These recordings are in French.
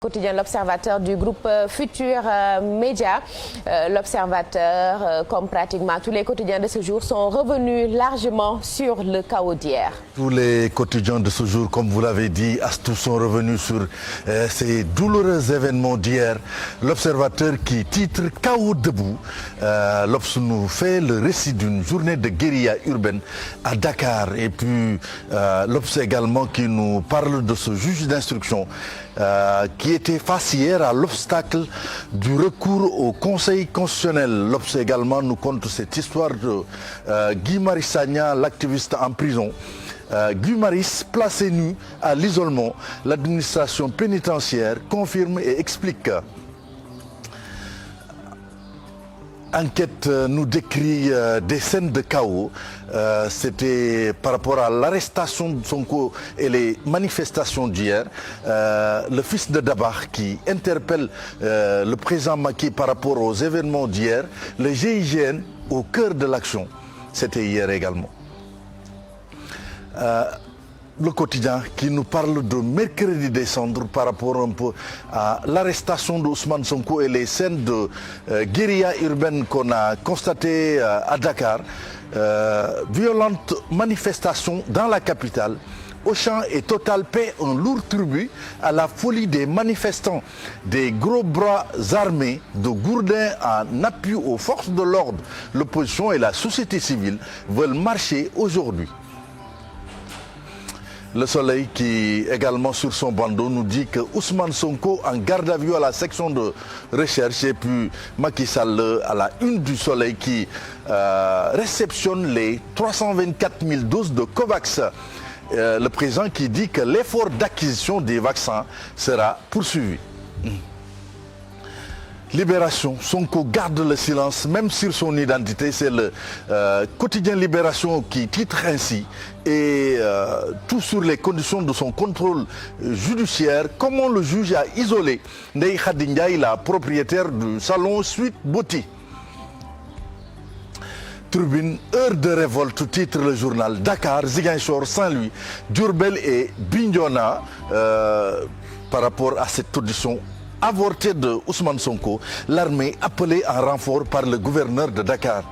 Quotidien L'Observateur du groupe Futur Média. L'Observateur, comme pratiquement tous les quotidiens de ce jour, sont revenus largement sur le chaos d'hier. Tous les quotidiens de ce jour, comme vous l'avez dit, tous sont revenus sur ces douloureux événements d'hier. L'Observateur qui titre « Chaos debout ». L'Obs nous fait le récit d'une journée de guérilla urbaine à Dakar. Et puis l'Obs également qui nous parle de ce juge d'instruction qui était face hier à l'obstacle du recours au Conseil constitutionnel. L'Obs également nous conte cette histoire de Guy Marius Sagna, l'activiste en prison. Guy Marius placé nu à l'isolement. L'administration pénitentiaire confirme et explique. Enquête nous décrit des scènes de chaos. C'était par rapport à l'arrestation de Sonko et les manifestations d'hier. Le fils de Dabar qui interpelle le président Macky par rapport aux événements d'hier. Le GIGN au cœur de l'action. C'était hier également. Le quotidien qui nous parle de mercredi décembre par rapport un peu à l'arrestation d'Ousmane Sonko et les scènes de guérilla urbaine qu'on a constatées à Dakar. Violentes manifestations dans la capitale. Auchan et Total paient un lourd tribut à la folie des manifestants. Des gros bras armés de gourdins en appui aux forces de l'ordre. L'opposition et la société civile veulent marcher aujourd'hui. Le Soleil qui également sur son bandeau nous dit que Ousmane Sonko en garde à vue à la section de recherche et puis Macky Sall à la une du Soleil qui réceptionne les 324 000 doses de Covax. Le président qui dit que l'effort d'acquisition des vaccins sera poursuivi. Libération, Sonko garde le silence même sur son identité. C'est le quotidien Libération qui titre ainsi. Et tout sur les conditions de son contrôle judiciaire. Comment le juge a isolé Ndeye Khady Ndiaye, la propriétaire du salon Suite Beauty. Tribune, heure de révolte, titre le journal. Dakar, Ziguinchor, Saint-Louis, Diourbel et Bignona. Par rapport à cette audition avorté de Ousmane Sonko, l'armée appelée en renfort par le gouverneur de Dakar.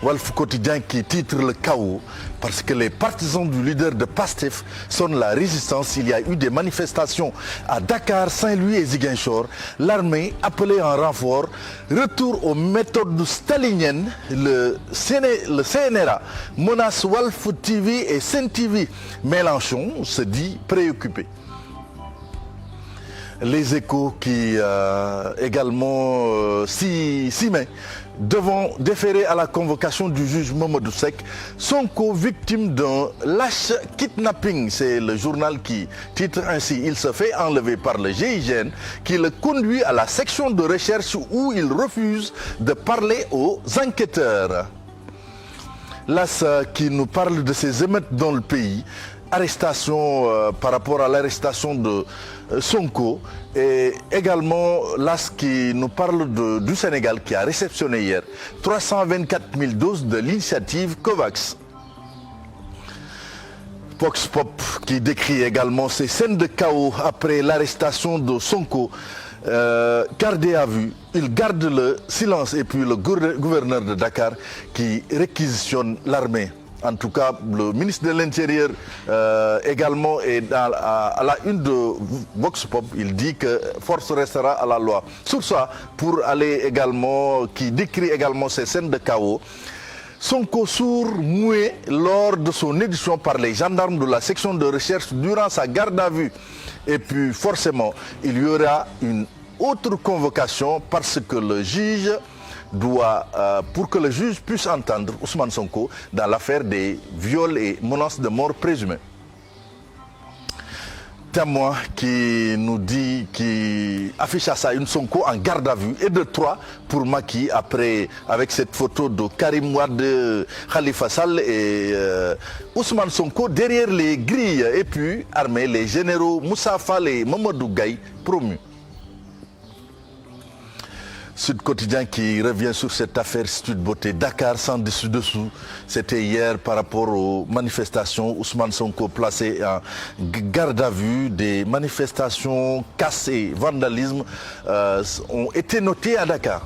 Walf Quotidien qui titre le chaos parce que les partisans du leader de PASTEF sonnent la résistance. Il y a eu des manifestations à Dakar, Saint-Louis et Ziguinchor. L'armée appelée en renfort. Retour aux méthodes staliniennes. Le CNRA menace Walf TV et Sen TV. Mélenchon se dit préoccupé. Les Échos qui également 6 mai devant déférer à la convocation du juge Mamadou Seck. Sonko victime d'un lâche kidnapping. C'est le journal qui titre ainsi. Il se fait enlever par le GIGN qui le conduit à la section de recherche où il refuse de parler aux enquêteurs. L'AS qui nous parle de ces émeutes dans le pays. Arrestation par rapport à l'arrestation de Sonko et également l'AS qui nous parle du Sénégal qui a réceptionné hier 324 000 doses de l'initiative Covax. Vox Pop qui décrit également ces scènes de chaos après l'arrestation de Sonko. Gardé à vue, il garde le silence et puis le gouverneur de Dakar qui réquisitionne l'armée. En tout cas, le ministre de l'Intérieur également est à la une de Vox Pop. Il dit que force restera à la loi. Sur ça, pour aller également, qui décrit également ces scènes de chaos. Sonko sourd, muet lors de son édition par les gendarmes de la section de recherche durant sa garde à vue. Et puis forcément, il y aura une autre convocation parce que le juge doit, pour que le juge puisse entendre Ousmane Sonko dans l'affaire des viols et menaces de mort présumées. Témoin qui nous dit, qui affiche à ça une Sonko en garde à vue et de 3 pour Macky après avec cette photo de Karim Wade, Khalifa Sall et Ousmane Sonko derrière les grilles et puis armés les généraux Moussa Fall et Mamadou Gaye promus. Sud Quotidien qui revient sur cette affaire Sud Beauté. Dakar sans dessus-dessous. C'était hier par rapport aux manifestations. Ousmane Sonko placé en garde à vue. Des manifestations cassées, vandalisme ont été notés à Dakar.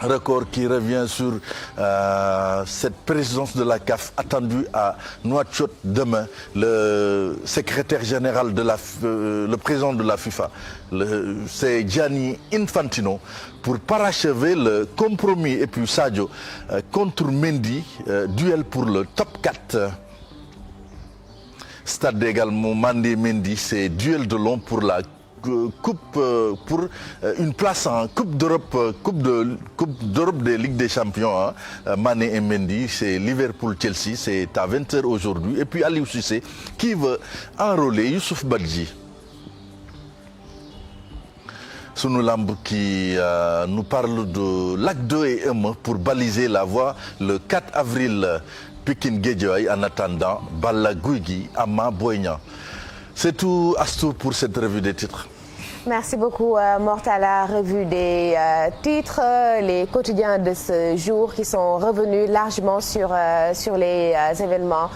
Record qui revient sur cette présidence de la CAF attendue à Nouakchott demain. Le secrétaire général le président de la FIFA, c'est Gianni Infantino, pour parachever le compromis. Et puis Sadio contre Mendy, duel pour le top 4. Stade également Mandé Mendy, c'est duel de long pour la coupe pour une place en Coupe d'Europe des Ligues des Champions. Mané et Mendy, c'est Liverpool-Chelsea, c'est à 20h aujourd'hui. Et puis Aliou Cissé qui veut enrôler Youssouf Badji. Sunu Lamb qui nous parle de l'Acte 2 et 1 pour baliser la voie le 4 avril. Pikine Guédiawaye en attendant Balla Gaye Gui, Ama Boy Niang. C'est tout, Astou, pour cette revue des titres. Merci beaucoup, Mortala. Revue des titres, les quotidiens de ce jour qui sont revenus largement sur les événements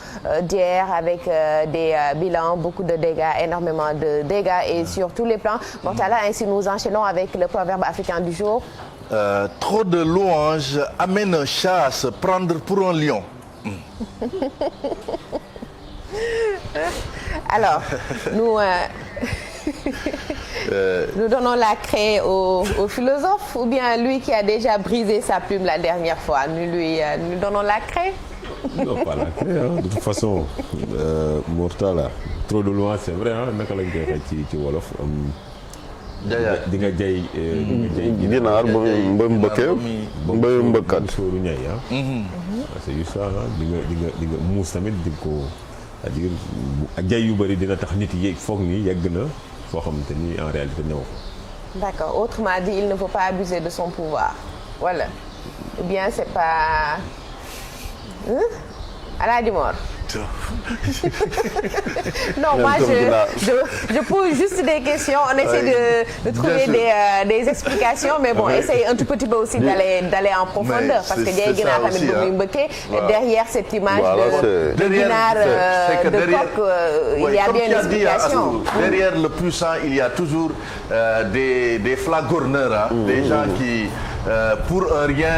d'hier avec des bilans, beaucoup de dégâts, énormément de dégâts et sur tous les plans. Mortala, ainsi nous enchaînons avec le proverbe africain du jour. Trop de louanges amène un chat à se prendre pour un lion. Alors, nous donnons la craie au philosophe ou bien lui qui a déjà brisé sa plume la dernière fois, nous donnons la craie? Non, pas la craie, hein. De toute façon, Mortala, trop de loin, c'est vrai, hein. Naka lañ koy waxee ci wolof. di nga jay ginaar ba mbëkkee ba mbëkkat sóoru ñay c'est juste ça di nga muus tamit di ko c'est-à-dire jay yu bëri dina tax nit yi foog ni yegg na foo xamante ni en réalité ñëw. D'accord, autrement dit, il ne faut pas abuser de son pouvoir, voilà. Ou bien c'est pas Alaaji Mor. Non, moi je pose juste des questions, on essaie de trouver des explications, mais bon, essaye un tout petit peu aussi d'aller en profondeur, parce que jay ginaar tamit bu muy mbëkkee derrière cette image de ginaar de coq, il y a bien une explication. Derrière le puissant, il y a toujours des flagorneurs, des gens qui pour un rien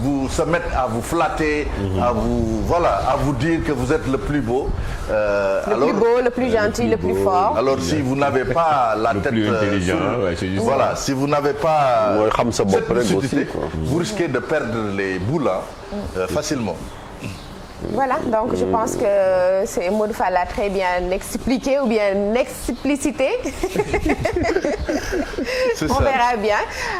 vous se mettent à vous flatter, à vous dire que vous êtes le plus beau. Plus beau, le plus gentil, le plus fort. Alors si vous n'avez pas la tête plus intelligent, voilà, si vous n'avez pas cette lucidité, vous risquez de perdre les boules facilement. Voilà, donc je pense que c'est Modou Fall l'a très bien expliqué ou bien explicité. On verra bien.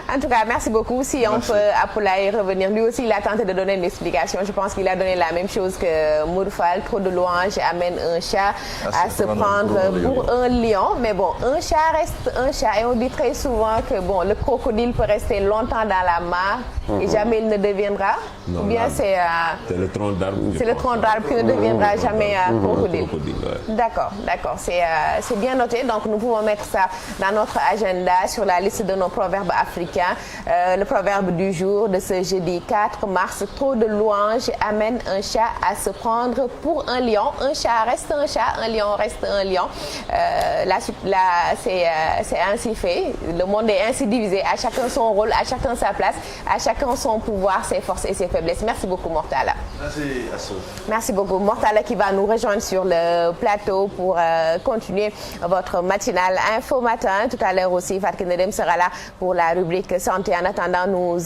En tout cas, merci beaucoup. Si on peut Apolay revenir, lui aussi il a tenté de donner une explication. Je pense qu'il a donné la même chose que Modou Fall. Trop de louanges amène un chat à se prendre pour un lion. Mais bon, un chat reste un chat et on dit très souvent que bon, le crocodile peut rester longtemps dans la mare et jamais il ne deviendra. Non, ou bien c'est le tronc d'arbre. C'est le tronc d'arbre qui ne deviendra jamais crocodile. D'accord, c'est bien noté. Donc nous pouvons mettre ça dans notre agenda sur la liste de nos proverbes africains. Le proverbe du jour de ce jeudi 4 mars, trop de louanges amène un chat à se prendre pour un lion. Un chat reste un chat, un lion reste un lion. C'est ainsi fait. Le monde est ainsi divisé. À chacun son rôle, à chacun sa place, à chacun son pouvoir, ses forces et ses faiblesses. Merci beaucoup, Mortala. Merci, Assou. Merci beaucoup. Mortala qui va nous rejoindre sur le plateau pour continuer votre matinale Info Matin. Tout à l'heure aussi, Fatou Kiné Deme sera là pour la rubrique santé. En attendant, nous